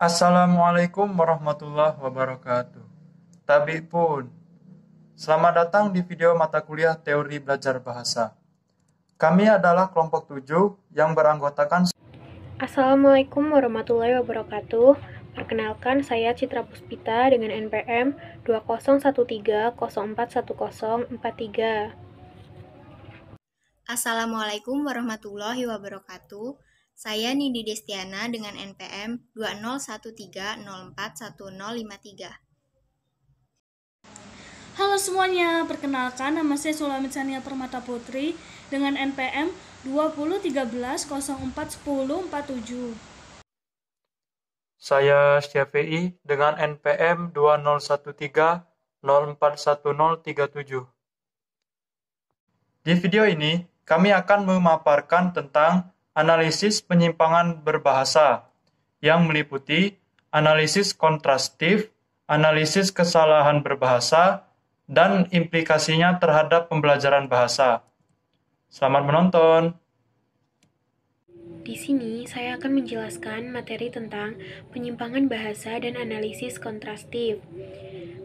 Assalamualaikum warahmatullahi wabarakatuh. Tabi pun, selamat datang di video mata kuliah Teori Belajar Bahasa. Kami adalah kelompok 7 yang beranggotakan. Assalamualaikum warahmatullahi wabarakatuh. Perkenalkan, saya Citra Puspita dengan NPM 2013041043. Assalamualaikum warahmatullahi wabarakatuh. Saya Nidi Destiana dengan NPM 2013041053. Halo semuanya, perkenalkan nama saya Sulamit Sania Permata Putri dengan NPM 2013041047. Saya Syafi'i dengan NPM 2013041037. Di video ini, kami akan memaparkan tentang analisis penyimpangan berbahasa yang meliputi analisis kontrastif, analisis kesalahan berbahasa, dan implikasinya terhadap pembelajaran bahasa. Selamat menonton. Di sini saya akan menjelaskan materi tentang penyimpangan bahasa dan analisis kontrastif.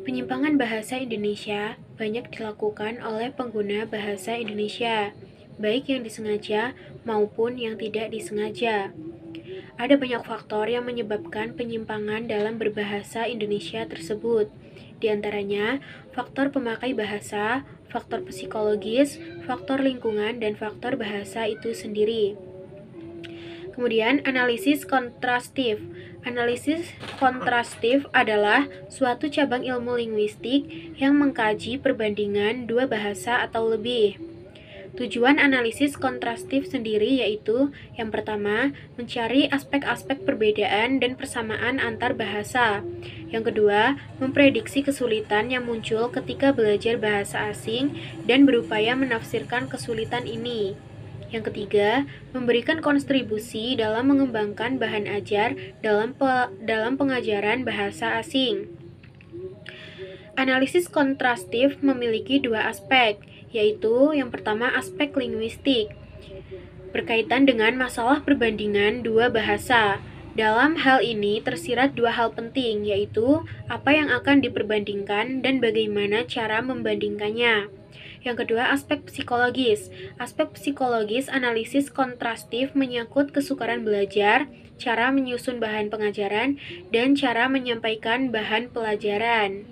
Penyimpangan bahasa Indonesia banyak dilakukan oleh pengguna bahasa Indonesia, baik yang disengaja maupun yang tidak disengaja. Ada banyak faktor yang menyebabkan penyimpangan dalam berbahasa Indonesia tersebut. Di antaranya, faktor pemakai bahasa, faktor psikologis, faktor lingkungan, dan faktor bahasa itu sendiri. Kemudian, analisis kontrastif. Analisis kontrastif adalah suatu cabang ilmu linguistik yang mengkaji perbandingan dua bahasa atau lebih. Tujuan analisis kontrastif sendiri yaitu yang pertama, mencari aspek-aspek perbedaan dan persamaan antar bahasa. Yang kedua, memprediksi kesulitan yang muncul ketika belajar bahasa asing dan berupaya menafsirkan kesulitan ini. Yang ketiga, memberikan kontribusi dalam mengembangkan bahan ajar dalam pengajaran bahasa asing. Analisis kontrastif memiliki dua aspek, yaitu yang pertama aspek linguistik, berkaitan dengan masalah perbandingan dua bahasa. Dalam hal ini tersirat dua hal penting, yaitu apa yang akan diperbandingkan dan bagaimana cara membandingkannya. Yang kedua, aspek psikologis. Aspek psikologis analisis kontrastif menyangkut kesukaran belajar, cara menyusun bahan pengajaran, dan cara menyampaikan bahan pelajaran.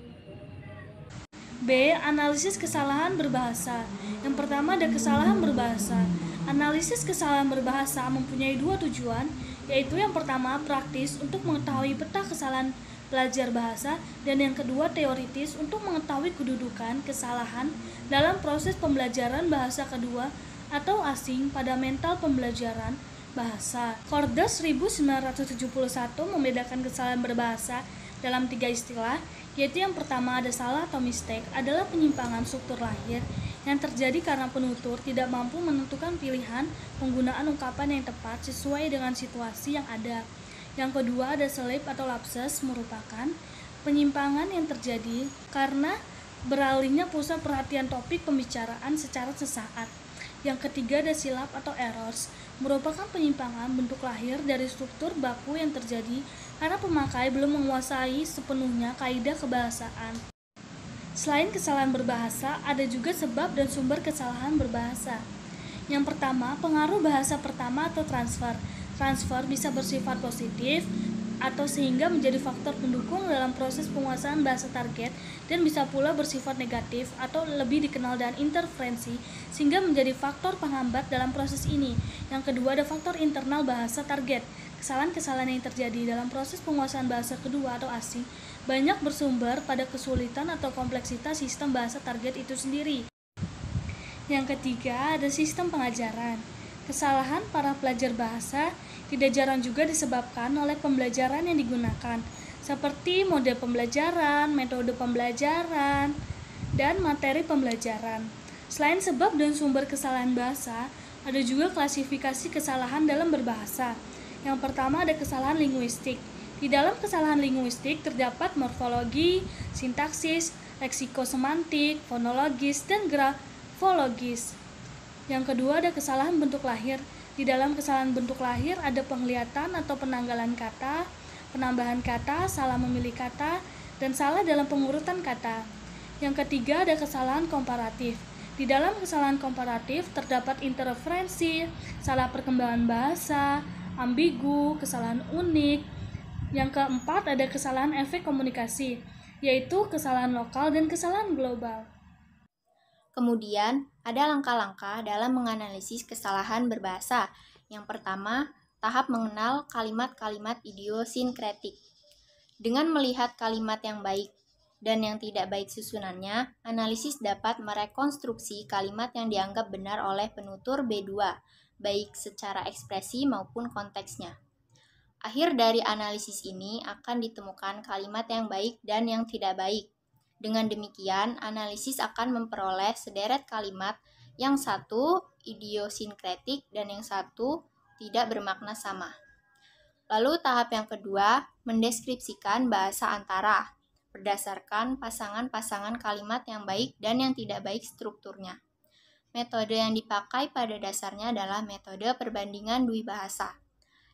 B. Analisis kesalahan berbahasa. Yang pertama ada kesalahan berbahasa. Analisis kesalahan berbahasa mempunyai dua tujuan, yaitu yang pertama praktis untuk mengetahui peta kesalahan belajar bahasa, dan yang kedua teoritis untuk mengetahui kedudukan kesalahan dalam proses pembelajaran bahasa kedua atau asing pada mental pembelajaran bahasa. Kordes 1971 membedakan kesalahan berbahasa dalam tiga istilah, yaitu yang pertama ada salah atau mistake, adalah penyimpangan struktur lahir yang terjadi karena penutur tidak mampu menentukan pilihan penggunaan ungkapan yang tepat sesuai dengan situasi yang ada. Yang kedua ada slip atau lapses, merupakan penyimpangan yang terjadi karena beralihnya pusat perhatian topik pembicaraan secara sesaat. Yang ketiga ada silap atau errors, merupakan penyimpangan bentuk lahir dari struktur baku yang terjadi karena pemakai belum menguasai sepenuhnya kaidah kebahasaan. Selain kesalahan berbahasa, ada juga sebab dan sumber kesalahan berbahasa. Yang pertama, pengaruh bahasa pertama atau transfer. Transfer bisa bersifat positif atau sehingga menjadi faktor pendukung dalam proses penguasaan bahasa target, dan bisa pula bersifat negatif atau lebih dikenal dengan interferensi sehingga menjadi faktor penghambat dalam proses ini. Yang kedua ada faktor internal bahasa target. Kesalahan-kesalahan yang terjadi dalam proses penguasaan bahasa kedua atau asing banyak bersumber pada kesulitan atau kompleksitas sistem bahasa target itu sendiri. Yang ketiga ada sistem pengajaran. Kesalahan para pelajar bahasa tidak jarang juga disebabkan oleh pembelajaran yang digunakan, seperti model pembelajaran, metode pembelajaran, dan materi pembelajaran. Selain sebab dan sumber kesalahan bahasa, ada juga klasifikasi kesalahan dalam berbahasa. Yang pertama ada kesalahan linguistik. Di dalam kesalahan linguistik terdapat morfologi, sintaksis, leksikosemantik, fonologis, dan grafologis. Yang kedua ada kesalahan bentuk lahir. Di dalam kesalahan bentuk lahir ada penglihatan atau penanggalan kata, penambahan kata, salah memilih kata, dan salah dalam pengurutan kata. Yang ketiga ada kesalahan komparatif. Di dalam kesalahan komparatif terdapat interferensi, salah perkembangan bahasa, ambigu, kesalahan unik. Yang keempat ada kesalahan efek komunikasi, yaitu kesalahan lokal dan kesalahan global. Kemudian, ada langkah-langkah dalam menganalisis kesalahan berbahasa. Yang pertama, tahap mengenal kalimat-kalimat idiosinkretik. Dengan melihat kalimat yang baik dan yang tidak baik susunannya, analisis dapat merekonstruksi kalimat yang dianggap benar oleh penutur B2, baik secara ekspresi maupun konteksnya. Akhir dari analisis ini akan ditemukan kalimat yang baik dan yang tidak baik. Dengan demikian, analisis akan memperoleh sederet kalimat yang satu idiosinkretik dan yang satu tidak bermakna sama. Lalu tahap yang kedua, mendeskripsikan bahasa antara berdasarkan pasangan-pasangan kalimat yang baik dan yang tidak baik strukturnya. Metode yang dipakai pada dasarnya adalah metode perbandingan dui bahasa.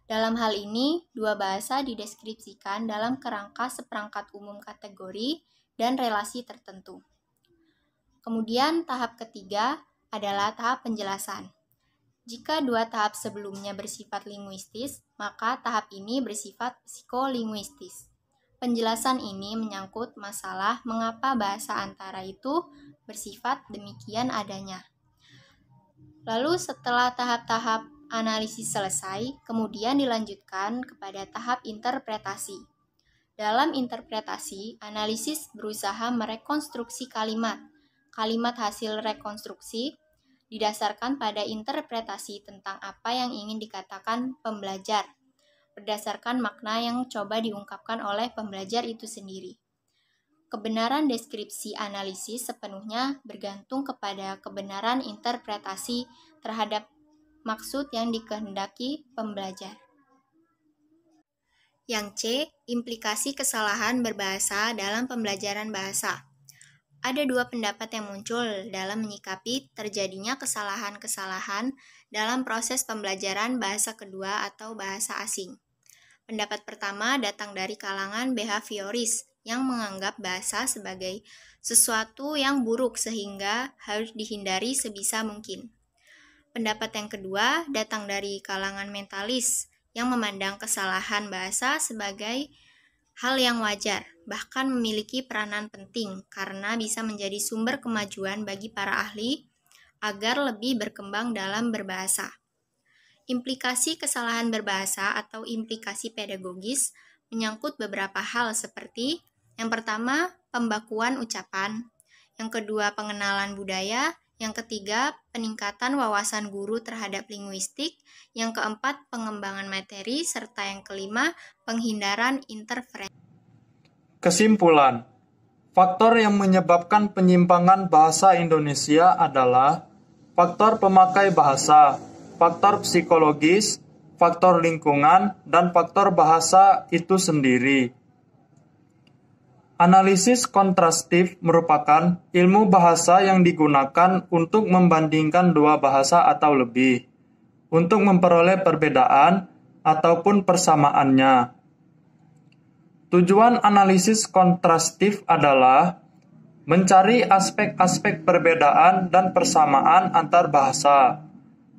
Dalam hal ini, dua bahasa dideskripsikan dalam kerangka seperangkat umum kategori dan relasi tertentu. Kemudian tahap ketiga adalah tahap penjelasan. Jika dua tahap sebelumnya bersifat linguistis, maka tahap ini bersifat psikolinguistis. Penjelasan ini menyangkut masalah mengapa bahasa antara itu bersifat demikian adanya. Lalu setelah tahap-tahap analisis selesai, kemudian dilanjutkan kepada tahap interpretasi. Dalam interpretasi, analisis berusaha merekonstruksi kalimat. Kalimat hasil rekonstruksi didasarkan pada interpretasi tentang apa yang ingin dikatakan pembelajar, berdasarkan makna yang coba diungkapkan oleh pembelajar itu sendiri. Kebenaran deskripsi analisis sepenuhnya bergantung kepada kebenaran interpretasi terhadap maksud yang dikehendaki pembelajar. Yang C, implikasi kesalahan berbahasa dalam pembelajaran bahasa. Ada dua pendapat yang muncul dalam menyikapi terjadinya kesalahan-kesalahan dalam proses pembelajaran bahasa kedua atau bahasa asing. Pendapat pertama datang dari kalangan behavioris yang menganggap bahasa sebagai sesuatu yang buruk sehingga harus dihindari sebisa mungkin. Pendapat yang kedua datang dari kalangan mentalis yang memandang kesalahan bahasa sebagai hal yang wajar, bahkan memiliki peranan penting karena bisa menjadi sumber kemajuan bagi para ahli agar lebih berkembang dalam berbahasa. Implikasi kesalahan berbahasa atau implikasi pedagogis menyangkut beberapa hal seperti yang pertama, pembakuan ucapan, yang kedua, pengenalan budaya, yang ketiga, peningkatan wawasan guru terhadap linguistik, yang keempat, pengembangan materi, serta yang kelima, penghindaran interferensi. Kesimpulan, faktor yang menyebabkan penyimpangan bahasa Indonesia adalah faktor pemakai bahasa, faktor psikologis, faktor lingkungan, dan faktor bahasa itu sendiri. Analisis kontrastif merupakan ilmu bahasa yang digunakan untuk membandingkan dua bahasa atau lebih, untuk memperoleh perbedaan ataupun persamaannya. Tujuan analisis kontrastif adalah mencari aspek-aspek perbedaan dan persamaan antar bahasa,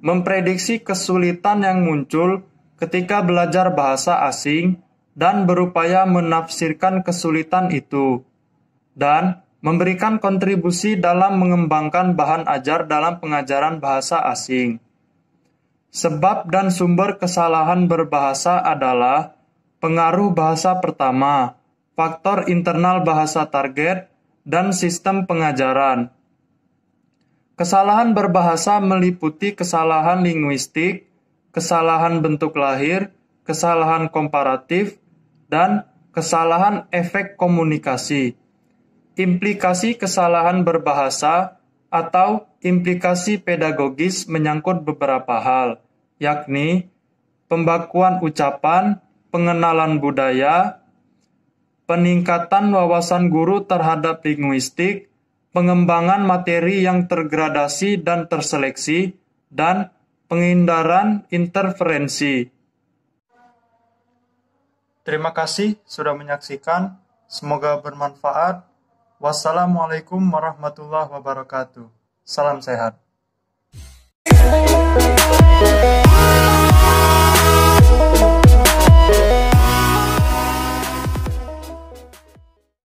memprediksi kesulitan yang muncul ketika belajar bahasa asing, dan berupaya menafsirkan kesulitan itu, dan memberikan kontribusi dalam mengembangkan bahan ajar dalam pengajaran bahasa asing. Sebab dan sumber kesalahan berbahasa adalah pengaruh bahasa pertama, faktor internal bahasa target, dan sistem pengajaran. Kesalahan berbahasa meliputi kesalahan linguistik, kesalahan bentuk lahir, kesalahan komparatif, dan kesalahan efek komunikasi. Implikasi kesalahan berbahasa atau implikasi pedagogis menyangkut beberapa hal, yakni pembakuan ucapan, pengenalan budaya, peningkatan wawasan guru terhadap linguistik, pengembangan materi yang tergradasi dan terseleksi, dan penghindaran interferensi. Terima kasih sudah menyaksikan. Semoga bermanfaat. Wassalamualaikum warahmatullahi wabarakatuh. Salam sehat.